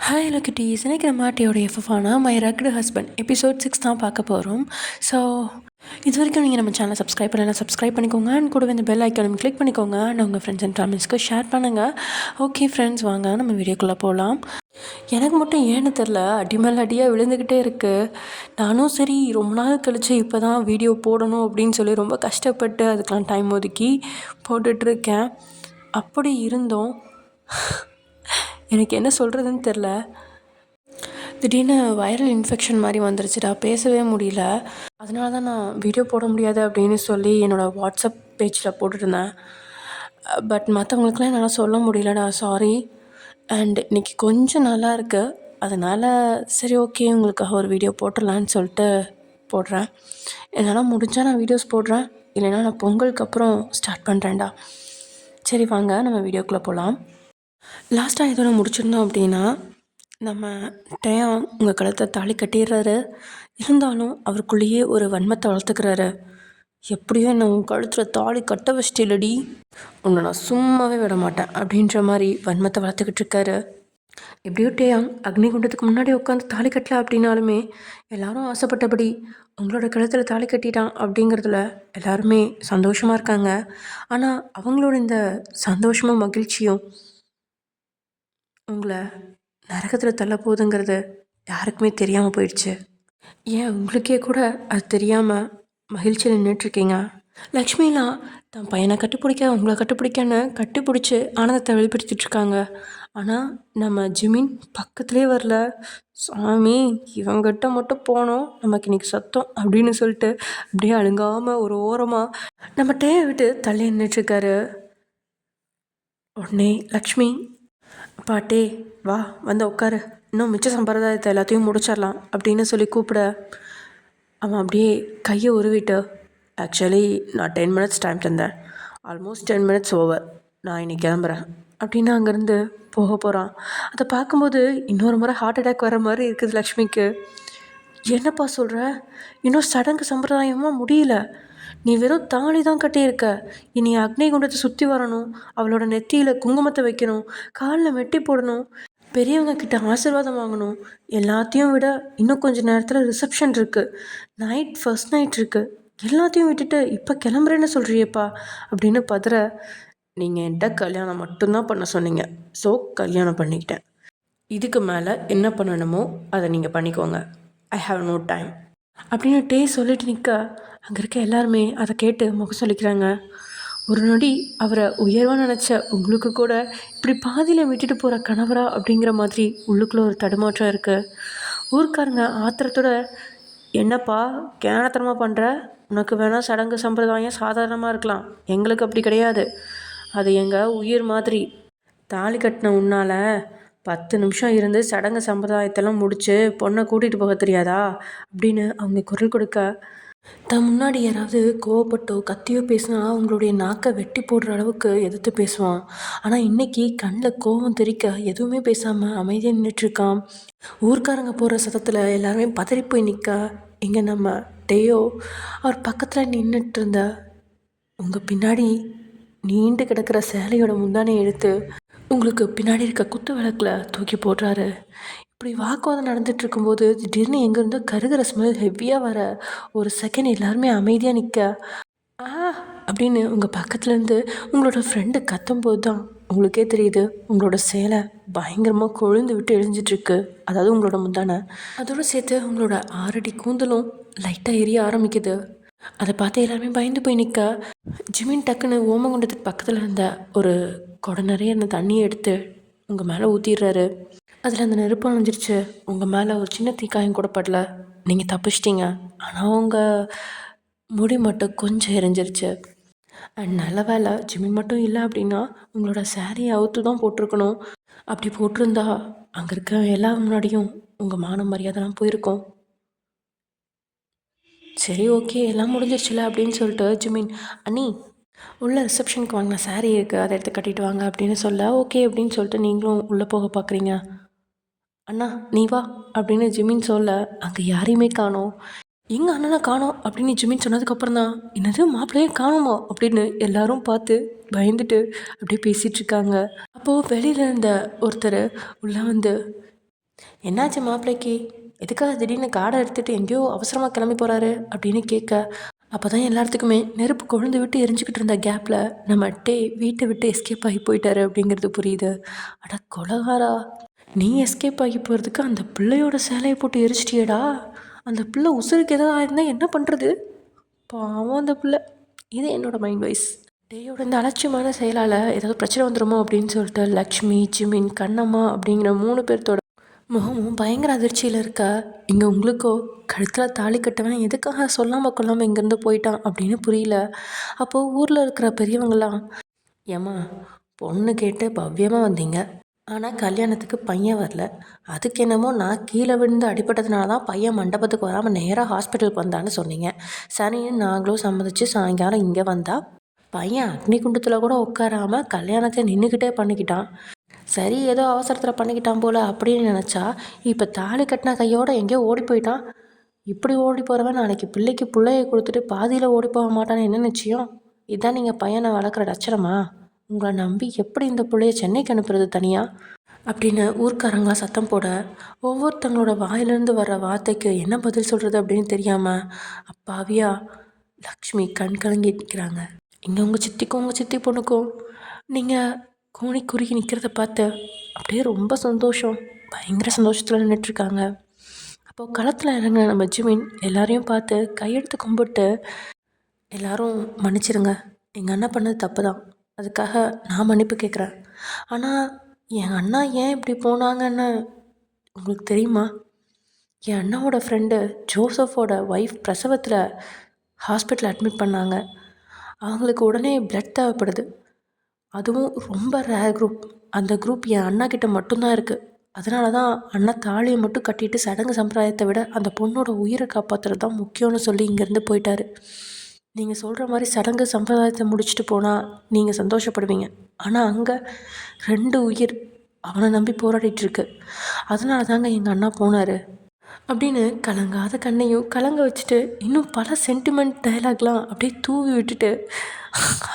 Hi லக்கிட்டீஸ், இன்னைக்கு நம்ம மாட்டியோட எஃப்எஃபான my rugged husband episode 6 தான் பார்க்க போகிறோம். ஸோ இது வரைக்கும் நீங்கள் நம்ம சேனலை சப்ஸ்கிரைப் பண்ணலாம், சப்ஸ்கிரைப் பண்ணிக்கோங்க. அண்ட் கூடவே இந்த பெல் ஐக்கானும் கிளிக் பண்ணிக்கோங்க. அண்ட் உங்கள் ஃப்ரெண்ட்ஸ் அண்ட் ஃபேமிலிஸ்க்கு ஷேர் பண்ணுங்கள். ஓகே ஃப்ரெண்ட்ஸ், வாங்க நம்ம வீடியோக்குள்ளே போகலாம். எனக்கு மட்டும் ஏன்னு தெரில, அடிமேல் அடியாக விழுந்துக்கிட்டே இருக்குது. நானும் சரி ரொம்ப நாள் கழித்து இப்போ தான் வீடியோ போடணும் அப்படின்னு சொல்லி ரொம்ப கஷ்டப்பட்டு அதுக்கெலாம் டைம் ஒதுக்கி போட்டுட்ருக்கேன். அப்படி இருந்தோம் எனக்கு என்ன சொல்கிறதுன்னு தெரில. திடீர்னு வைரல் இன்ஃபெக்ஷன் மாதிரி வந்துருச்சுடா, பேசவே முடியல. அதனால தான் நான் வீடியோ போட முடியாது அப்படின்னு சொல்லி என்னோடய வாட்ஸ்அப் பேஜில் போட்டுருந்தேன். பட் மற்றவங்களுக்குலாம் என்னால் சொல்ல முடியலடா, சாரி. அண்ட் இன்றைக்கி கொஞ்சம் நல்லா இருக்குது. அதனால் சரி ஓகே, உங்களுக்காக ஒரு வீடியோ போட்டுடலான்னு சொல்லிட்டு போடுறேன். என்னால் முடிஞ்சால் நான் வீடியோஸ் போடுறேன், இல்லைன்னா நான் பொங்கலுக்கு அப்புறம் ஸ்டார்ட் பண்ணுறேன்டா. சரி வாங்க நம்ம வீடியோக்குள்ளே போகலாம். லாஸ்ட்டாக இதோட முடிச்சிருந்தோம் அப்படின்னா, நம்ம டேயாங் உங்கள் கழுத்தை தாலி கட்டிடுறாரு. இருந்தாலும் அவருக்குள்ளேயே ஒரு வன்மத்தை வளர்த்துக்கிறாரு. எப்படியோ என்ன உன் கழுத்தில் தாலி கட்ட வச்சிட்டிலடி, உன்னை நான் சும்மாவே விட மாட்டேன் அப்படின்ற மாதிரி வன்மத்தை வளர்த்துக்கிட்டு இருக்காரு. எப்படியோ டேயாங் அக்னிகுண்டத்துக்கு முன்னாடி உட்காந்து தாலி கட்டல அப்படின்னாலுமே எல்லாரும் ஆசைப்பட்டபடி உங்களோட கழுத்தில் தாலி கட்டிட்டான் அப்படிங்கிறதுல எல்லாருமே சந்தோஷமாக இருக்காங்க. ஆனால் அவங்களோட இந்த சந்தோஷமும் மகிழ்ச்சியும் உங்களை நரகத்தில் தள்ள போகுதுங்கிறது யாருக்குமே தெரியாமல் போயிடுச்சு. ஏன் உங்களுக்கே கூட அது தெரியாமல் மகிழ்ச்சியில் நின்றுட்டுருக்கீங்க. லக்ஷ்மிலாம் தன் பையனை கட்டுப்பிடிக்க உங்களை கட்டுப்பிடிக்கன்னு கட்டுப்பிடிச்சி ஆனந்தத்தை வெளிப்படுத்திட்டுருக்காங்க. ஆனால் நம்ம ஜிமின் பக்கத்துலேயே வரல. சாமி, இவங்கிட்ட மட்டும் போனோம் நமக்கு இன்றைக்கி சத்தம் அப்படின்னு சொல்லிட்டு அப்படியே அழுங்காமல் ஒரு ஓரமாக நம்ம டேயை விட்டு தள்ளி நின்றுட்டுருக்காரு. உடனே லக்ஷ்மி, பாட்டே வா வந்து உட்காரு, இன்னும் மிச்ச சம்பிரதாயத்தை எல்லாத்தையும் முடிச்சிடலாம் அப்படின்னு சொல்லி கூப்பிட, அவன் அப்படியே கையை உருவிட்டு, ஆக்சுவலி நான் 10 மினிட்ஸ் டைம் தந்தேன், ஆல்மோஸ்ட் 10 மினிட்ஸ் ஓவர், நான் இன்னைக்கு கிளம்புறேன் அப்படின்னு அங்கேருந்து போக போகிறான். அதை பார்க்கும்போது இன்னொரு முறை ஹார்ட் அட்டாக் வர மாதிரி இருக்குது லக்ஷ்மிக்கு. என்னப்பா சொல்கிற, இன்னும் சடங்கு சம்பிரதாயமாக முடியல, நீ வெறும் தாலி தான் கட்டியிருக்க, இனி அக்னி குண்டத்தை சுற்றி வரணும், அவளோட நெத்தியில் குங்குமத்தை வைக்கணும், காலில் மெட்டி போடணும், பெரியவங்க கிட்ட ஆசீர்வாதம் வாங்கணும், எல்லாத்தையும் விட இன்னும் கொஞ்சம் நேரத்தில் ரிசப்ஷன் இருக்குது, நைட் ஃபர்ஸ்ட் நைட் இருக்குது, எல்லாத்தையும் விட்டுட்டு இப்போ கிளம்புறேன்னு சொல்கிறியப்பா அப்படின்னு பதற, நீங்கள் என்கிட்ட கல்யாணம் மட்டும்தான் பண்ண சொன்னீங்க, ஸோ கல்யாணம் பண்ணிக்கிட்டேன், இதுக்கு மேலே என்ன பண்ணணுமோ அதை நீங்கள் பண்ணிக்கோங்க, ஐ ஹாவ் நோ டைம் அப்படின்னு டே சொல்லிட்டு நிற்க, அங்கே இருக்க எல்லாருமே அதை கேட்டு முகம் சொல்லிக்கிறாங்க. ஒரு நொடி அவரை உயர்வாக நினச்ச உங்களுக்கு கூட இப்படி பாதியில் விட்டுட்டு போகிற கணவரா அப்படிங்கிற மாதிரி உள்ளுக்குள்ளே ஒரு தடுமாற்றம் இருக்குது. ஊர்க்காரங்க ஆத்திரத்தோட, என்னப்பா கேனத்தனமாக பண்ணுற, உனக்கு வேணால் சடங்கு சம்பிரதாயம் சாதாரணமாக இருக்கலாம், எங்களுக்கு அப்படி கிடையாது, அது எங்கள் உயிர் மாதிரி, தாலி கட்டின உன்னால் 10 நிமிஷம் இருந்து சடங்கு சம்பிரதாயத்தெல்லாம் முடித்து பொண்ணை கூட்டிகிட்டு போக தெரியாதா அப்படின்னு அவங்க குரல் கொடுக்க, தன் முன்னாடி யாராவது கோவப்பட்டோ கத்தியோ பேசினா அவங்களுடைய நாக்கை வெட்டி போடுற அளவுக்கு எதிர்த்து பேசுவான். ஆனால் இன்றைக்கி கண்ணில் கோவம் தெரிக்க எதுவுமே பேசாமல் அமைதியாக நின்றுட்டுருக்கான். ஊர்க்காரங்க போகிற சத்தத்தில் எல்லாருமே பதறி போய் நிற்க, இங்கே நம்ம டேயோ அவர் பக்கத்தில் நின்றுட்டு இருந்த உங்கள் பின்னாடி நீண்டு கிடக்கிற சேலையோட முந்தானையை எடுத்து உங்களுக்கு பின்னாடி இருக்க குத்து விளக்கில் தூக்கி போடுறாரு. இப்படி வாக்குவாதம் நடந்துட்டு இருக்கும்போது திடீர்னு எங்கேருந்தோ கருகிற ஸ்மெல் ஹெவியாக வர, ஒரு செகண்ட் எல்லாருமே அமைதியாக நிற்க, அப்படின்னு உங்கள் பக்கத்துலேருந்து உங்களோட ஃப்ரெண்டு கத்தும்போது தான் உங்களுக்கே தெரியுது உங்களோட சேலை பயங்கரமாக கொழுந்து விட்டு எரிஞ்சிட்ருக்கு. அதாவது உங்களோட முந்தானை, அதோடு சேர்த்து உங்களோட 6 அடி கூந்தலும் லைட்டாக எரிய ஆரம்பிக்குது. அதை பார்த்து எல்லாருமே பயந்து போய் நிற்க, ஜிமின் டக்குன்னு ஓமகுண்டத்துக்கு பக்கத்தில் இருந்த ஒரு குடம் நிறைய இருந்த தண்ணியை எடுத்து உங்கள் மேலே ஊற்றிடுறாரு. அதில் அந்த நெருப்பு அணைஞ்சிருச்சு. உங்கள் மேலே ஒரு சின்ன தீக்காயம் கூட படல, நீங்கள் தப்பிச்சிட்டிங்க. ஆனால் உங்கள் முடி மட்டும் கொஞ்சம் எரிஞ்சிருச்சு. அண்ட் நல்ல வேலை ஜிமின் மட்டும் இல்லை அப்படின்னா உங்களோட சாரியை அவுத்து தான் போட்டிருக்கணும். அப்படி போட்டிருந்தா அங்கே இருக்க எல்லா முன்னாடியும் உங்கள் மான மரியாதைலாம் போயிருக்கோம். சரி ஓகே, எல்லாம் முடிஞ்சிருச்சுல அப்படின்னு சொல்லிட்டு ஜிமின், அண்ணி உள்ளே ரிசப்ஷனுக்கு வாங்கின சாரீ இருக்குது, அதை எடுத்து கட்டிட்டு வாங்க அப்படின்னு சொல்ல, ஓகே அப்படின்னு சொல்லிட்டு நீங்களும் உள்ளே போக பார்க்குறீங்க. அண்ணா நீ வா அப்படின்னு ஜிமின் சொல்ல, அங்கே யாரையுமே காணோம். எங்கள் அண்ணனை காணோம் அப்படின்னு ஜிமின் சொன்னதுக்கப்புறம் தான், என்னது மாப்பிள்ளையே காணுமோ அப்படின்னு எல்லாரும் பார்த்து பயந்துட்டு அப்படியே பேசிகிட்ருக்காங்க. அப்போது வெளியில் இருந்த ஒருத்தர் உள்ளே வந்து, என்னாச்சு மாப்பிள்ளைக்கு, எதுக்காக திடீர்னு காடை எடுத்துகிட்டு எங்கேயோ அவசரமாக கிளம்பி போகிறாரு அப்படின்னு கேட்க, அப்போ தான் எல்லாத்துக்குமே நெருப்பு கொழுந்து விட்டு எரிஞ்சுக்கிட்டு இருந்த கேப்பில் நம்ம வீட்டை விட்டு எஸ்கேப் ஆகி போயிட்டாரு அப்படிங்கிறது புரியுது. அட கொலகாரா, நீ எஸ்கேப் ஆகி போகிறதுக்கு அந்த பிள்ளையோட சேலையை போட்டு எரிச்சிட்டியேடா. அந்த பிள்ளை உசுருக்கு எதாவது ஆயிருந்தா என்ன பண்ணுறது? பாவம் அந்த பிள்ளை. இது என்னோடய மைண்ட் வைஸ். டேயோட இந்த அலட்சியமான செயலால் ஏதாவது பிரச்சனை வந்துடுமோ அப்படின்னு சொல்லிட்டு லக்ஷ்மி, ஜிமின், கண்ணம்மா அப்படிங்கிற 3 பேர்த்தோட முகமும் பயங்கர அதிர்ச்சியில் இருக்க, இங்கே உங்களுக்கோ கழுத்தில் தாலி கட்டவன் எதுக்காக சொல்லாமல் கொள்ளாமல் இங்கேருந்து போயிட்டான் அப்படின்னு புரியல. அப்போது ஊரில் இருக்கிற பெரியவங்களாம், ஏம்மா பொண்ணு கேட்டு பவ்யமாக வந்தீங்க, ஆனால் கல்யாணத்துக்கு பையன் வரல, அதுக்கு என்னமோ நான் கீழே விழுந்து அடிபட்டதுனால தான் பையன் மண்டபத்துக்கு வராமல் நேராக ஹாஸ்பிட்டலுக்கு வந்தான்னு சொன்னீங்க. சரின்னு நாங்களும் சம்மதிச்சு சாயங்காலம் இங்கே வந்தால் பையன் அக்னி குண்டத்தில் கூட உட்காராமல் கல்யாணத்தை நின்றுக்கிட்டே பண்ணிக்கிட்டான். சரி ஏதோ அவசரத்தில் பண்ணிக்கிட்டான் போல் அப்படின்னு நினச்சா, இப்போ தாலி கட்டின கையோடு எங்கேயோ ஓடி போயிட்டான். இப்படி ஓடி போகிறவன் நாளைக்கு பிள்ளைக்கு பிள்ளையை கொடுத்துட்டு பாதியில் ஓடி போக மாட்டான்னு என்ன நிச்சயம்? இதுதான் நீங்கள் பையனை வளர்க்குற லட்சணமா? உங்களை நம்பி எப்படி இந்த பிள்ளைய சென்னைக்கு அனுப்புறது தனியாக அப்படின்னு ஊர்க்காரங்களா சத்தம் போட, ஒவ்வொருத்தங்களோட வாயிலிருந்து வர்ற வார்த்தைக்கு என்ன பதில் சொல்கிறது அப்படின்னு தெரியாமல் அப்பாவியா லக்ஷ்மி கண் கலங்கி நிற்கிறாங்க. இங்கே உங்கள் சித்திக்கும் உங்கள் சித்தி பொண்ணுக்கும் நீங்கள் கூனி குறுகி நிற்கிறத பார்த்து அப்படியே ரொம்ப சந்தோஷம், பயங்கர சந்தோஷத்தில் நின்றுட்டுருக்காங்க. அப்போது களத்தில் இறங்க நம்ம ஜிமின் எல்லாரையும் பார்த்து கையெடுத்து கும்பிட்டு, எல்லாரும் மன்னிச்சிருங்க, எங்கள் அண்ணா பண்ணது தப்பு தான், அதுக்காக நான் மன்னிப்பு கேட்குறேன். ஆனால் என் அண்ணா ஏன் இப்படி போனாங்கன்னு உங்களுக்கு தெரியுமா? என் அண்ணாவோட ஃப்ரெண்டு ஜோசஃபோட ஒய்ஃப் பிரசவத்தில் ஹாஸ்பிட்டலில் அட்மிட் பண்ணாங்க. அவங்களுக்கு உடனே பிளட் தேவைப்படுது. அதுவும் ரொம்ப ரேர் குரூப். அந்த குரூப் என் அண்ணா கிட்ட மட்டும்தான் இருக்குது. அதனால தான் அண்ணா தாலியை மட்டும் கட்டிட்டு சடங்கு சம்பிரதாயத்தை விட அந்த பொண்ணோட உயிரை காப்பாற்றுறது தான் முக்கியம்னு சொல்லி இங்கேருந்து போயிட்டாரு. நீங்கள் சொல்கிற மாதிரி சடங்கு சம்பிரதாயத்தை முடிச்சுட்டு போனால் நீங்கள் சந்தோஷப்படுவீங்க. ஆனால் அங்கே 2 உயிர் அவனை நம்பி போராடிட்டுருக்கு. அதனால தாங்க எங்கள் அண்ணா போனார் அப்படின்னு கலங்காத கண்ணையும் கலங்க வச்சுட்டு இன்னும் பல சென்டிமெண்ட் டைலாக்லாம் அப்படியே தூவி விட்டுட்டு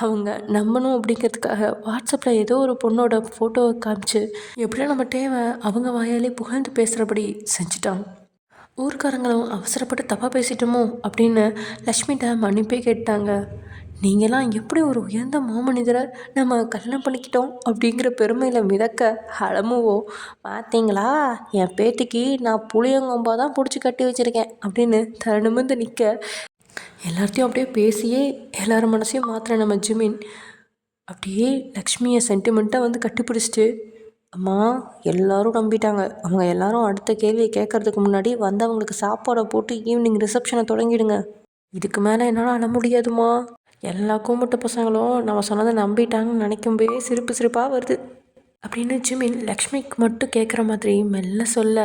அவங்க நம்பணும் அப்படிங்கிறதுக்காக வாட்ஸ்அப்பில் ஏதோ ஒரு பொண்ணோட ஃபோட்டோவை காமிச்சு எப்படியோ நம்ம தேவை அவங்க வாயாலே புகழ்ந்து பேசுகிறபடி செஞ்சுட்டாங்க. ஊர்க்காரங்களும் அவசரப்பட்டு தப்பாக பேசிட்டோமோ அப்படின்னு லக்ஷ்மிகிட்ட மன்னிப்பே கேட்டாங்க. நீங்களாம் எப்படி ஒரு உயர்ந்த மாமனிதரை நம்ம கல்யாணம் பண்ணிக்கிட்டோம் அப்படிங்கிற பெருமையில் மிதக்க அலமுவோம். பார்த்தீங்களா, என் பேத்திக்கு நான் புளியங்கொம்பா தான் பிடிச்சி கட்டி வச்சுருக்கேன் அப்படின்னு தருணமிருந்து நிற்க, எல்லாத்தையும் அப்படியே பேசியே எல்லாரும் மனசையும் மாத்திர நம்ம ஜிமின் அப்படியே லக்ஷ்மியை சென்டிமெண்ட்டாக வந்து கட்டிப்பிடிச்சிட்டு, அம்மா எல்லாரும் நம்பிட்டாங்க, அவங்க எல்லாரும் அடுத்த கேள்வியை கேட்கறதுக்கு முன்னாடி வந்தவங்களுக்கு சாப்பாடை போட்டு ஈவினிங் ரிசப்ஷனை தொடங்கிடுங்க, இதுக்கு மேலே என்னால் அழ முடியாதுமா. எல்லா கூமுட்ட பசங்களும் நம்ம சொன்னதை நம்பிட்டாங்கன்னு நினைக்கும்போதே சிரிப்பாக வருது அப்படின்னு ஜிமின் லக்ஷ்மிக்கு மட்டும் கேட்குற மாதிரி மெல்ல சொல்ல,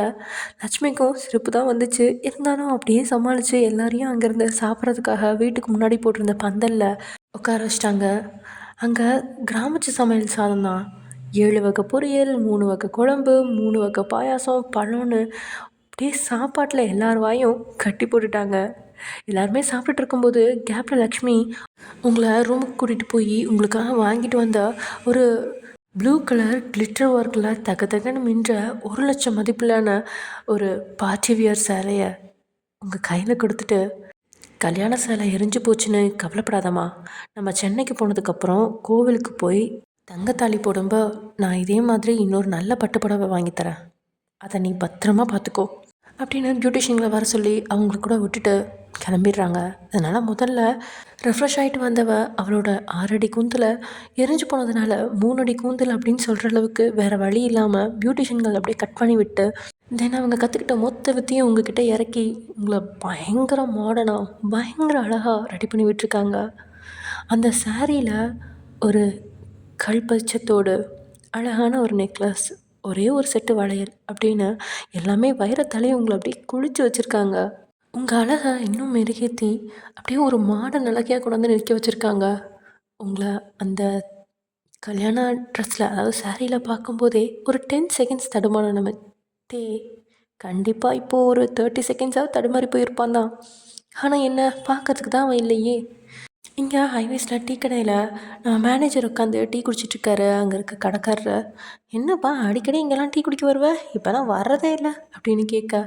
லக்ஷ்மிக்கும் சிரிப்பு தான் வந்துச்சு. இருந்தாலும் அப்படியே சமாளித்து எல்லாரையும் அங்கேருந்து சாப்பிட்றதுக்காக வீட்டுக்கு முன்னாடி போட்டிருந்த பந்தலில் உட்கார வச்சிட்டாங்க. அங்கே கிராமத்து சமையல் சாதம் தான். 7 வகை பொரியல், 3 வகை குழம்பு, 3 வகை பாயாசம், பழம்னு அப்படியே சாப்பாட்டில் எல்லார் வாயும் கட்டி போட்டுட்டாங்க. எல்லாருமே சாப்பிட்டுட்டு இருக்கும்போது கேப்பில் லக்ஷ்மி உங்களை ரூமுக்கு கூட்டிகிட்டு போய் உங்களுக்காக வாங்கிட்டு வந்த ஒரு ப்ளூ கலர் கிளிட்டர் ஒர்க்கில் தகன்னு மின்ற 1,00,000 மதிப்பிலான ஒரு பார்ட்டி வியர் சேலையை உங்கள் கையில் கொடுத்துட்டு, கல்யாண சேலை எரிஞ்சு போச்சுன்னு கவலைப்படாதம்மா, நம்ம சென்னைக்கு போனதுக்கப்புறம் கோவிலுக்கு போய் தங்கத்தாலி போடும்போ நான் இதே மாதிரி இன்னொரு நல்ல பட்டுப்புடவை வாங்கித்தரேன், அதை நீ பத்திரமா பார்த்துக்கோ அப்படின்னு பியூட்டிஷியன்களை வர சொல்லி அவங்களுக்கு கூட விட்டுட்டு கிளம்பிடுறாங்க. அதனால் முதல்ல ரெஃப்ரெஷ் ஆகிட்டு வந்தவ அவளோட 6 அடி கூந்தில் எரிஞ்சு போனதுனால 3 அடி கூந்தல் அப்படின்னு சொல்கிற அளவுக்கு வேறு வழி இல்லாமல் பியூட்டிஷியன்கள் அப்படியே கட் பண்ணி விட்டு, தென் அவங்க கற்றுக்கிட்ட மொத்த வித்தையும் உங்ககிட்ட இறக்கி உங்களை பயங்கர மாடர்னாக பயங்கர அழகாக ரெடி பண்ணி விட்டுருக்காங்க. அந்த சாரியில் ஒரு கல்பச்சத்தோடு அழகான ஒரு நெக்லஸ், ஒரே ஒரு செட்டு வளையல் அப்படின்னு எல்லாமே வைரத்தாலே உங்களை அப்படியே குளிச்சு வச்சுருக்காங்க. உங்கள் அழகை இன்னும் மெருகேற்றி அப்படியே ஒரு மாடர்ன் அழகையாக கொண்டு வந்து நிற்க வச்சுருக்காங்க. உங்களை அந்த கல்யாண ட்ரெஸ்ஸில் அதாவது சாரியில் பார்க்கும்போதே ஒரு 10 செகண்ட்ஸ் தடுமானம் நம்ம கண்டிப்பாக இப்போது ஒரு 30 செகண்ட்ஸாவது தடுமாறி போயிருப்பான் தான். ஆனால் என்ன பார்க்கறதுக்கு தான் அவன் இல்லையே. இங்கே ஹைவேஸில் டீ கடையில் நம்ம மேனேஜர் உட்காந்து டீ குடிச்சிட்ருக்காரு. அங்கே இருக்க கடைக்காரரு, என்னப்பா அடிக்கடி இங்கெல்லாம் டீ குடிக்க வருவ, இப்போலாம் வர்றதே இல்லை அப்படின்னு கேட்க,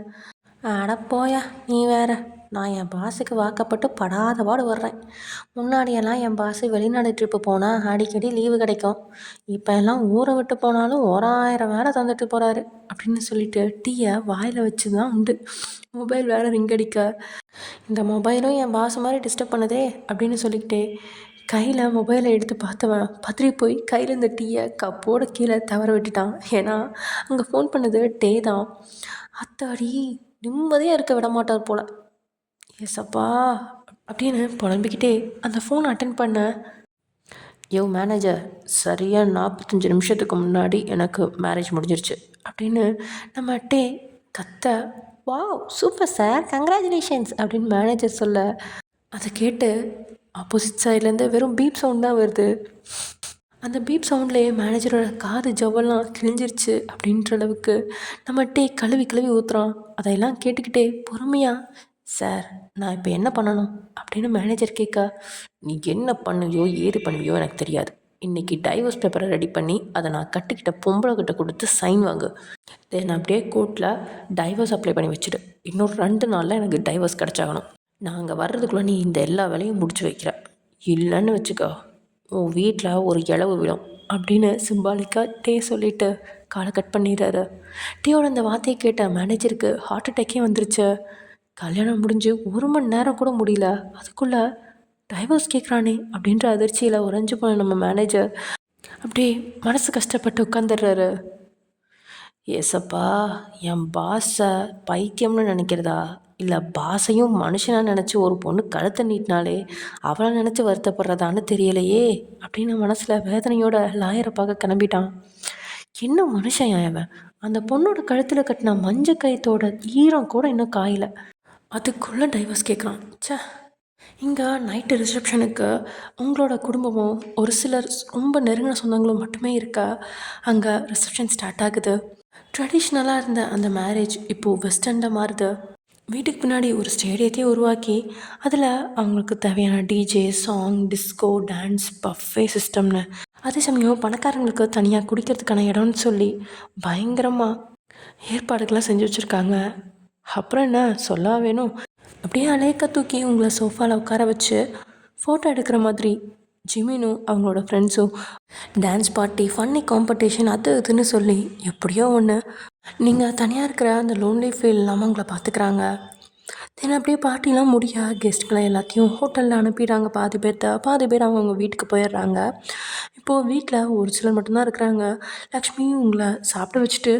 அட போயா நீ வேற, நான் என் பாஸுக்கு வாக்கப்பட்டு படாத பாடு வர்றேன். முன்னாடியெல்லாம் என் பாஸு வெளிநாடு ட்ரிப்பு போனால் அடிக்கடி லீவு கிடைக்கும். இப்போ எல்லாம் ஊரை விட்டு போனாலும் 1000 வேலை தந்துட்டு போகிறாரு அப்படின்னு சொல்லிட்டு டீயை வாயில் வச்சு தான் உண்டு. மொபைல் வேறு ரிங் அடிக்க, இந்த மொபைலும் என் பாஸ் மாதிரி டிஸ்டர்ப் பண்ணுதே அப்படின்னு சொல்லிக்கிட்டே கையில் மொபைலை எடுத்து பார்த்தவன் பத்திரி போய் கையில் இந்த டீயை கப்போடு கீழே தவற விட்டுட்டான். ஏன்னா அங்கே ஃபோன் பண்ணது டே தான். அத்தாடி, நிம்மதியாக இருக்க விட மாட்டார் போல். ஏசப்பா அப்படின்னு புலம்பிக்கிட்டே அந்த ஃபோன் அட்டன் பண்ண, யோ மேனேஜர், சரியாக 45 நிமிஷத்துக்கு முன்னாடி எனக்கு மேரேஜ் முடிஞ்சிருச்சு அப்படின்னு நம்ம டே கத்த, வாவ் சூப்பர் சார், கங்க்ராச்சுலேஷன்ஸ் அப்படின்னு மேனேஜர் சொல்ல, அதை கேட்டு ஆப்போசிட் சைட்லேருந்து வெறும் பீப் சவுண்ட் தான் வருது. அந்த பீப் சவுண்ட்லேயே மேனேஜரோட காது ஜவ்வெல்லாம் கிழிஞ்சிருச்சு அப்படின்ற அளவுக்கு நம்ம டே கழுவி கழுவி ஊற்றுறான். அதையெல்லாம் கேட்டுக்கிட்டே பொறுமையாக, சார் நான் இப்போ என்ன பண்ணணும் அப்படின்னு மேனேஜர் கேட்க, நீ என்ன பண்ணுவியோ ஏது பண்ணுவியோ எனக்கு தெரியாது. இன்றைக்கி டைவர்ஸ் பேப்பரை ரெடி பண்ணி அதை நான் கட்டிக்கிட்ட பொம்பளை கிட்ட கொடுத்து சைன் வாங்கு. தென் அப்படியே கோர்ட்டில் டைவர்ஸ் அப்ளை பண்ணி வச்சுடு. இன்னொரு 2 நாளில் எனக்கு டைவர்ஸ் கிடச்சாகணும். நான் அங்கே வர்றதுக்குள்ளே நீ இந்த எல்லா வேலையும் முடிச்சு வைக்கிற, இல்லைன்னு வச்சுக்கோ உன் வீட்டில் ஒரு இளவு விடும் அப்படின்னு சிம்பாலிக்காக டே சொல்லிவிட்டு காலை கட் பண்ணிடுறாரு. டேயோட அந்த வார்த்தையை கேட்ட மேனேஜருக்கு ஹார்ட் அட்டாக்கே வந்துருச்சு. கல்யாணம் முடிஞ்சு 1 மணி நேரம் கூட முடியல, அதுக்குள்ளே டைவர்ஸ் கேட்குறானே அப்படின்ற அதிர்ச்சியில் உறைஞ்சி போன நம்ம மேனேஜர் அப்படியே மனசு கஷ்டப்பட்டு உட்காந்துடுறாரு. ஏசப்பா, என் பாஸை பைத்தியம்னு நினைக்கிறதா இல்லை பாஸையும் மனுஷனாக நினச்சி ஒரு பொண்ணு கழுத்தை நீட்டினாலே அவளை நினச்சி வருத்தப்படுறதான்னு தெரியலையே அப்படின்னு மனசில் வேதனையோட லாயரை பார்க்க கிளம்பிட்டான். என்ன மனுஷன் அவன், அந்த பொண்ணோட கழுத்தில் கட்டின மஞ்சள் கயத்தோட ஈரம் கூட இன்னும் காயலை, அதுக்குள்ளே டைவர்ஸ் கேட்குறான். சே, இங்கே நைட்டு ரிசப்ஷனுக்கு உங்களோட குடும்பமும் ஒரு சிலர் ரொம்ப நெருங்கின சொந்தங்களும் மட்டுமே இருக்கா. அங்கே ரிசப்ஷன் ஸ்டார்ட் ஆகுது. ட்ரெடிஷ்னலாக இருந்த அந்த மேரேஜ் இப்போது வெஸ்டர்னில் மாறுது. வீட்டுக்கு பின்னாடி ஒரு ஸ்டேடியத்தையே உருவாக்கி அதில் அவங்களுக்கு தேவையான DJ, song, disco, dance, buffet சிஸ்டம்னு, அதே சமயம் பணக்காரங்களுக்கு தனியாக குடிக்கிறதுக்கான இடம்னு சொல்லி பயங்கரமாக ஏற்பாடுகள்லாம் செஞ்சு வச்சுருக்காங்க. அப்புறம் என்ன சொல்ல வேணும், அப்படியே அலேக்க தூக்கி உங்களை சோஃபாவில் உட்கார வச்சு ஃபோட்டோ எடுக்கிற மாதிரி ஜிமினும் அவங்களோட ஃப்ரெண்ட்ஸும் டான்ஸ் பார்ட்டி, ஃபன்னி காம்படிஷன், அது இதுன்னு சொல்லி எப்படியோ ஒன்று நீங்கள் தனியாக இருக்கிற அந்த லோன்லி ஃபீல் இல்லாமல் உங்களை பார்த்துக்கிறாங்க. தென் அப்படியே பார்ட்டிலாம் முடிய கெஸ்ட்டுகளை எல்லாத்தையும் ஹோட்டலில் அனுப்பிடுறாங்க. பாதி பேர் அவங்க வீட்டுக்கு போயிடுறாங்க. இப்போது வீட்டில் ஒரு சிலர் மட்டும்தான் இருக்கிறாங்க. லக்ஷ்மி உங்களை சாப்பிட வச்சுட்டு,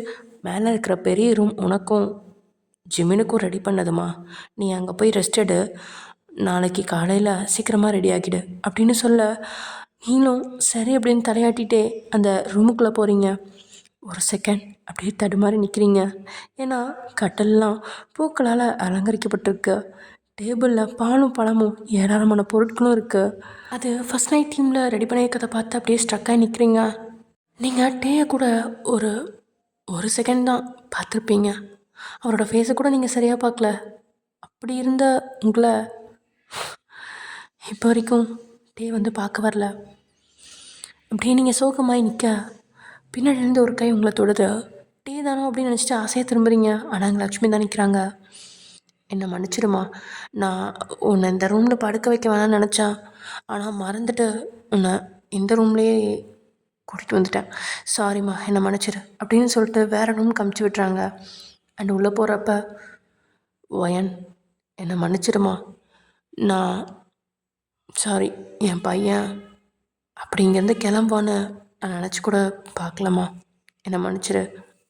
மேலே இருக்கிற பெரிய ரூம் உனக்கும் ஜிமினுக்கும் ரெடி பண்ணதுமா, நீ அங்கே போய் ரெஸ்ட் எடு, நாளைக்கு காலையில் சீக்கிரமாக ரெடி ஆகிடு அப்படின்னு சொல்ல, நீங்களும் சரி அப்படின்னு தலையாட்டிகிட்டே அந்த ரூமுக்குள்ளே போகிறீங்க. ஒரு செகண்ட் அப்படியே தடுமாறி நிற்கிறீங்க. ஏன்னா கட்டல்லாம் பூக்களால் அலங்கரிக்கப்பட்டிருக்கு. டேபிளில் பாலும் பழமும் ஏராளமான பொருட்களும் இருக்குது. அது ஃபஸ்ட் நைட் டீமில் ரெடி பண்ணியிருக்கதை பார்த்து அப்படியே ஸ்ட்ரக்காகி நிற்கிறீங்க. நீங்கள் டேயை கூட ஒரு செகண்ட் தான் பார்த்துருப்பீங்க. அவரோட ஃபேஸை கூட நீங்கள் சரியாக பார்க்கல. அப்படி இருந்த உங்களை இப்போ வரைக்கும் டே வந்து பார்க்க வரல. அப்படியே நீங்கள் சோகமாகி நிற்க, பின்னாடிலேருந்து ஒரு கை உங்களை தொடுது. டே தானோ அப்படின்னு நினச்சிட்டு ஆசையாக திரும்புகிறீங்க. ஆனால் அங்கே லக்ஷ்மி தான் நிற்கிறாங்க. என்னை மன்னிச்சிடுமா, நான் உன்னை இந்த ரூமில் படுக்க வைக்க வேணாம்னு நினச்சேன், ஆனால் மறந்துட்டு உன்னை இந்த ரூம்லேயே கூட்டிகிட்டு வந்துட்டேன், சாரிம்மா என்னை மன்னிச்சிடு அப்படின்னு சொல்லிட்டு வேறு ரூம் காமிச்சு விட்டுறாங்க. அண்ட் உள்ளே போகிறப்ப, வயன் என்னை மன்னிச்சிடுமா, நான் சாரி, என் பையன் அப்படி இங்கேருந்து கிளம்பான்னு நான் நினச்சி கூட பார்க்கலாமா, என்னை மன்னிச்சிடு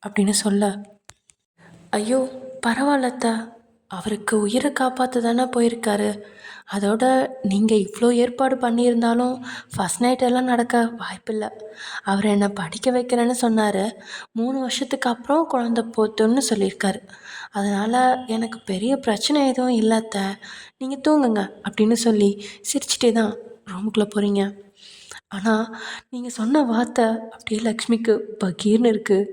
அப்படின்னு சொல்ல, ஐயோ பரவாயில்லத்த, அவருக்கு உயிரை காப்பாற்ற தானே போயிருக்காரு, அதோட நீங்கள் இவ்வளோ ஏற்பாடு பண்ணியிருந்தாலும் ஃபஸ்ட் நைட் எல்லாம் நடக்க வாய்ப்பில்லை. அவர் என்னை படிக்க வைக்கிறேன்னு சொன்னார். 3 வருஷத்துக்கு அப்புறம் குழந்த போத்துன்னு சொல்லியிருக்காரு. அதனால் எனக்கு பெரிய பிரச்சனை எதுவும் இல்லைத்த, நீங்கள் தூங்குங்க அப்படின்னு சொல்லி சிரிச்சிட்டே தான் ரூமுக்குள்ளே போகிறீங்க. ஆனால் நீங்கள் சொன்ன வார்த்தை அப்படியே லக்ஷ்மிக்கு பகீர்னு இருக்குது.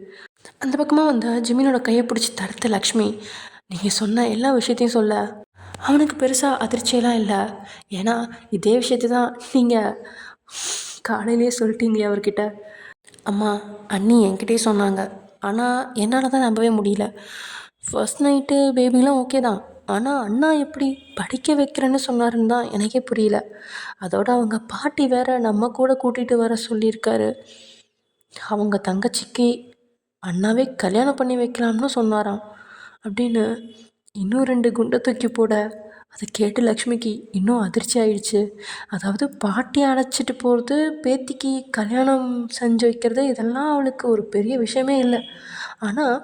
அந்த பக்கமாக வந்து ஜிமினோட கையை பிடிச்சி தடுத்த லக்ஷ்மி, நீங்கள் சொன்ன எல்லா விஷயத்தையும் சொல்ல, அவனுக்கு பெருசாக அதிர்ச்சியெல்லாம் இல்லை. ஏன்னா இதே விஷயத்தை தான் நீங்கள் காலையிலேயே சொல்லிட்டீங்களே அவர்கிட்ட. அம்மா, அண்ணி என்கிட்டயே சொன்னாங்க. ஆனால் என்னால் தான் நம்பவே முடியல. ஃபர்ஸ்ட் நைட்டு பேபிலாம் ஓகே தான். ஆனால் அண்ணா எப்படி படிக்க வைக்கிறேன்னு சொன்னாருன்னு தான் எனக்கே புரியல. அதோட அவங்க பாட்டி வேற நம்ம கூட கூட்டிகிட்டு வர சொல்லியிருக்காரு. அவங்க தங்கச்சிக்கு அண்ணாவே கல்யாணம் பண்ணி வைக்கலாம்னு சொன்னாராம் அப்படின்னு இன்னும் 2 குண்டை தூக்கி போட, அதை கேட்டு லக்ஷ்மிக்கு இன்னும் அதிர்ச்சி ஆயிடுச்சு. அதாவது பாட்டி அழைச்சிட்டு போகிறது, பேத்திக்கு கல்யாணம் செஞ்சு வைக்கிறது, இதெல்லாம் அவளுக்கு ஒரு பெரிய விஷயமே இல்லை. ஆனால்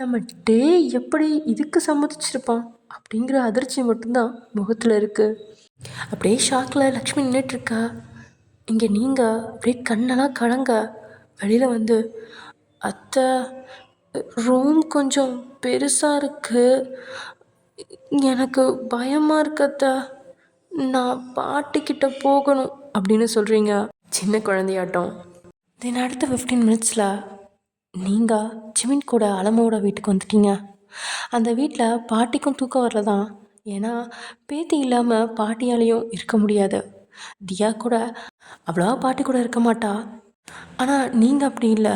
நம்ம டே எப்படி இதுக்கு சம்மதிச்சிருப்பான் அப்படிங்கிற அதிர்ச்சி மட்டும்தான் முகத்தில் இருக்குது. அப்படியே ஷாக்கில் லக்ஷ்மி நின்றுட்டுருக்கா. இங்கே நீங்கள் அப்படியே கண்ணெல்லாம் கலங்க வெளியில் வந்து, அத்தை, ரூம் கொஞ்சம் பெருசாக இருக்குது, எனக்கு பயமாக இருக்கு அத்தை, நான் பாட்டிக்கிட்ட போகணும் அப்படின்னு சொல்கிறீங்க சின்ன குழந்தையாட்டம். தென் அடுத்த 15 மினிட்ஸில் நீங்கள் ஜிமின் கூட அலமோட வீட்டுக்கு வந்துட்டீங்க. அந்த வீட்டில் பாட்டிக்கும் தூக்கம் வரல தான். ஏன்னா பேத்தி இல்லாமல் பாட்டியாலேயும் இருக்க முடியாது. தியா கூட அவ்வளோவா பாட்டி கூட இருக்க மாட்டா. ஆனால் நீங்கள் அப்படி இல்லை,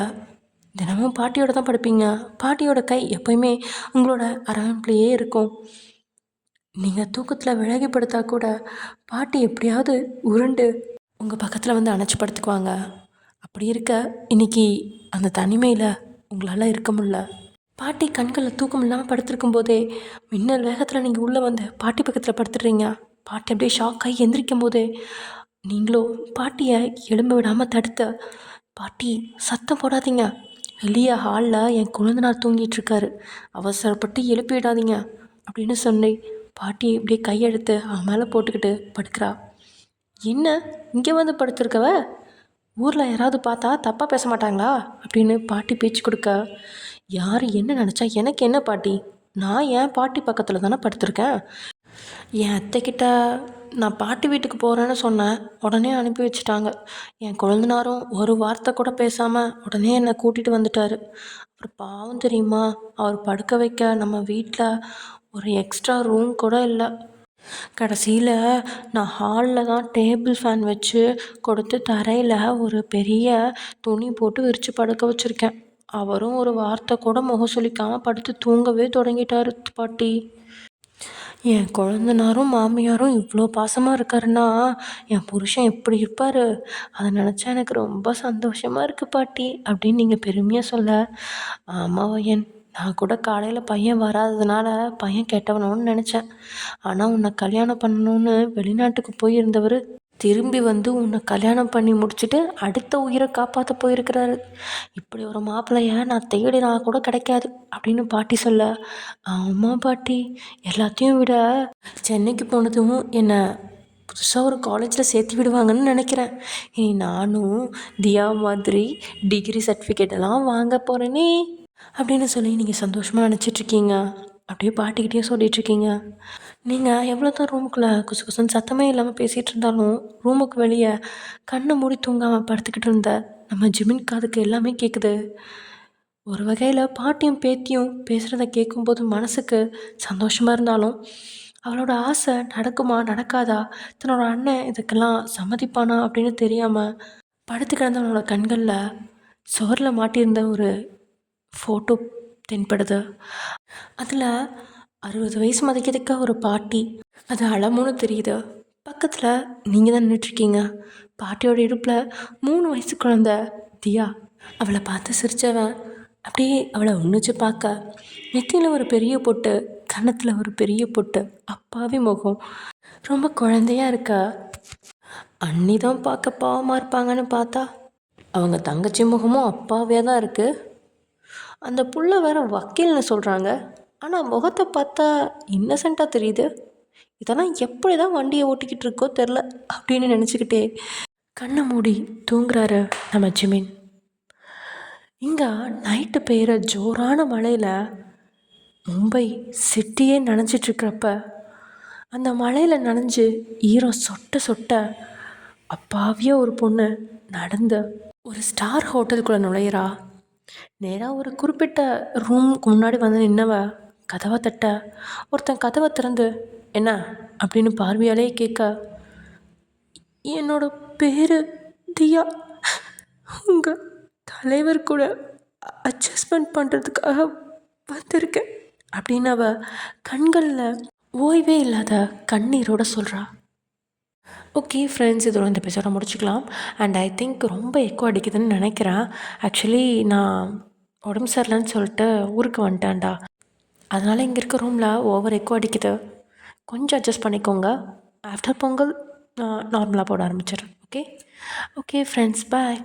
தினமும் பாட்டியோட தான் படுப்பீங்க. பாட்டியோட கை எப்போயுமே உங்களோட அரவணைப்புலையே இருக்கும். நீங்கள் தூக்கத்தில் விலகி படுத்தா கூட பாட்டி எப்படியாவது உருண்டு உங்கள் பக்கத்தில் வந்து அணைச்சி படுத்துக்குவாங்க. அப்படி இருக்க இன்னைக்கு அந்த தனிமையில் உங்களால் இருக்க முடியல. பாட்டி கண்களில் தூக்கம் இல்லாமல் படுத்திருக்கும் போதே மின்னல் வேகத்தில் நீங்கள் உள்ளே வந்து பாட்டி பக்கத்தில் படுத்துடுறீங்க. பாட்டி அப்படியே ஷாக் ஆகி எந்திரிக்கும் போதே நீங்களும் பாட்டியை எழும்ப விடாமல் தடுத்த, பாட்டி சத்தம் போடாதீங்க, வெளியே ஹாலில் என் குழந்தைனார் தூங்கிட்டுருக்காரு, அவசரப்பட்டு எழுப்பி விடாதீங்க அப்படின்னு சொன்னேன். பாட்டி இப்படியே கையெடுத்து அவன் மேலே போட்டுக்கிட்டு படுக்கிறா. என்ன இங்கே வந்து படுத்துருக்கவ, ஊரில் யாராவது பார்த்தா தப்பாக பேச மாட்டாங்களா அப்படின்னு பாட்டி பேச்சு கொடுக்க, யார் என்ன நினச்சா எனக்கு என்ன பாட்டி, நான் என் பாட்டி பக்கத்தில் தானே படுத்திருக்கேன். என் அத்தைக்கிட்ட நான் பாட்டி வீட்டுக்கு போகிறேன்னு சொன்னேன், உடனே அனுப்பி வச்சுட்டாங்க. என் கொழுந்தனாரும் ஒரு வார்த்தை கூட பேசாமல் உடனே என்னை கூட்டிகிட்டு வந்துட்டார். அப்புறம் பாவம் தெரியுமா, அவர் படுக்க வைக்க நம்ம வீட்டில் ஒரு எக்ஸ்ட்ரா ரூம் கூட இல்லை. கடைசியில் நான் ஹாலில் தான் டேபிள் ஃபேன் வச்சு கொடுத்து தரையில் ஒரு பெரிய துணி போட்டு விரித்து படுக்க வச்சுருக்கேன். அவரும் ஒரு வார்த்தை கூட முகம் சுளிக்காமல் படுத்து தூங்கவே தொடங்கிட்டார் பாட்டி. என் கொழுந்தனாரும் மாமியாரும் இவ்வளோ பாசமாக இருக்காருன்னா என் புருஷன் எப்படி இருப்பார், அதை நினச்சா எனக்கு ரொம்ப சந்தோஷமாக இருக்குது பாட்டி அப்படின்னு நீங்கள் பெருமையாக சொல்ல, ஆமாம் வயன், நான் கூட காலையில் பையன் வராததுனால பையன் கெட்டவனோன்னு நினச்சேன். ஆனால் உன்னை கல்யாணம் பண்ணணுன்னு வெளிநாட்டுக்கு போயிருந்தவர் திரும்பி வந்து உன்னை கல்யாணம் பண்ணி முடிச்சுட்டு அடுத்த உயிரை காப்பாற்ற போயிருக்கிறாரு. இப்படி ஒரு மாப்பிள்ளைய நான் தேடினா கூட கிடைக்காது அப்படின்னு பாட்டி சொல்ல, ஆமாம் பாட்டி, எல்லாத்தையும் விட சென்னைக்கு போனதும் என்னை புதுசாக ஒரு காலேஜில் சேர்த்து விடுவாங்கன்னு நினைக்கிறேன். இனி நானும் தியா மாதிரி டிகிரி சர்டிஃபிகேட்டெல்லாம் வாங்க போகிறேனே அப்படின்னு சொல்லி நீங்கள் சந்தோஷமாக நினச்சிட்ருக்கீங்க. அப்படியே பாட்டிக்கிட்டே சொல்லிகிட்ருக்கீங்க. நீங்கள் எவ்வளோ தான் ரூமுக்குள்ளே குசு குசுன்னு சத்தமே இல்லாமல் பேசிகிட்டு இருந்தாலும் ரூமுக்கு வெளியே கண்ணை மூடி தூங்காமல் படுத்துக்கிட்டு இருந்த நம்ம ஜிமின் காதுக்கு எல்லாமே கேட்குது. ஒரு வகையில் பாட்டியும் பேத்தியும் பேசுகிறத கேட்கும்போது மனசுக்கு சந்தோஷமாக இருந்தாலும் அவளோட ஆசை நடக்குமா நடக்காதா, தன்னோட அண்ணன் இதுக்கெல்லாம் சம்மதிப்பானா அப்படின்னு தெரியாமல் படுத்து கிடந்தவனோட கண்களில் சுவரில் மாட்டியிருந்த ஒரு ஃபோட்டோ தென்படுது. அதில் 60 வயசு மதிக்கிறதுக்க ஒரு பாட்டி, அது அழமுன்னு தெரியுது. பக்கத்தில் நீங்கள் தான் நின்றுட்டுருக்கீங்க. பாட்டியோட இடுப்பில் 3 வயசு குழந்த தியா. அவளை பார்த்து சிரித்தவன் அப்படியே அவளை உன்னிச்சு பார்க்க, நெத்தியில் ஒரு பெரிய பொட்டு, கன்னத்தில் ஒரு பெரிய பொட்டு, அப்பாவி முகம், ரொம்ப குழந்தையாக இருக்கா. அண்ணி தான் பார்க்க பாவமாக இருப்பாங்கன்னு பார்த்தா அவங்க தங்கச்சி முகமும் அப்பாவியாக தான் இருக்குது. அந்த புள்ள வேற வக்கீல்னு சொல்கிறாங்க, ஆனால் முகத்தை பார்த்தா இன்னசென்ட்டாக தெரியுது. இதெல்லாம் எப்படி தான் வண்டியை ஓட்டிக்கிட்டு இருக்கோ தெரில அப்படின்னு நினச்சிக்கிட்டே கண்ணை மூடி தூங்குறாரு நம்ம ஜிமின். இங்கே நைட்டு பெய்கிற ஜோரான மழையில் மும்பை சிட்டியே நனைஞ்சிட்ருக்கிறப்ப அந்த மழையில் நனைஞ்சு ஈரம் சொட்ட சொட்ட அப்பாவியாக ஒரு பொண்ணு நடந்து ஒரு ஸ்டார் ஹோட்டலுக்குள்ளே நுழையிறா. நேராக ஒரு குறிப்பிட்ட ரூமுக்கு முன்னாடி வந்து நின்னவ கதவை தட்ட ஒருத்தன் கதவை திறந்து என்ன அப்படின்னு பார்வையாலே கேட்க, என்னோட பேர் தியா, உங்கள் தலைவர் கூட அட்ஜஸ்ட்மெண்ட் பண்ணுறதுக்காக வந்திருக்கேன் அப்படின்னு அவ கண்களில் ஓய்வே இல்லாத கண்ணீரோட சொல்கிறா. ஓகே ஃப்ரெண்ட்ஸ், இதோட இந்த எபிசோட முடிச்சுக்கலாம். அண்ட் ஐ திங்க் ரொம்ப எக்கோ அடிக்குதுன்னு நினைக்கிறேன். ஆக்சுவலி நான் உடம்பு சரியில்லைன்னு சொல்லிட்டு ஊருக்கு வந்துட்டேன்டா. அதனால் இங்கே இருக்க ரூமில் ஓவர் எக்கோ அடிக்குது. கொஞ்சம் அட்ஜஸ்ட் பண்ணிக்கோங்க. ஆஃப்டர் பொங்கல் நார்மலாக போட ஆரம்பிச்சிடுறேன். ஓகே ஓகே ஃப்ரெண்ட்ஸ், பாய்.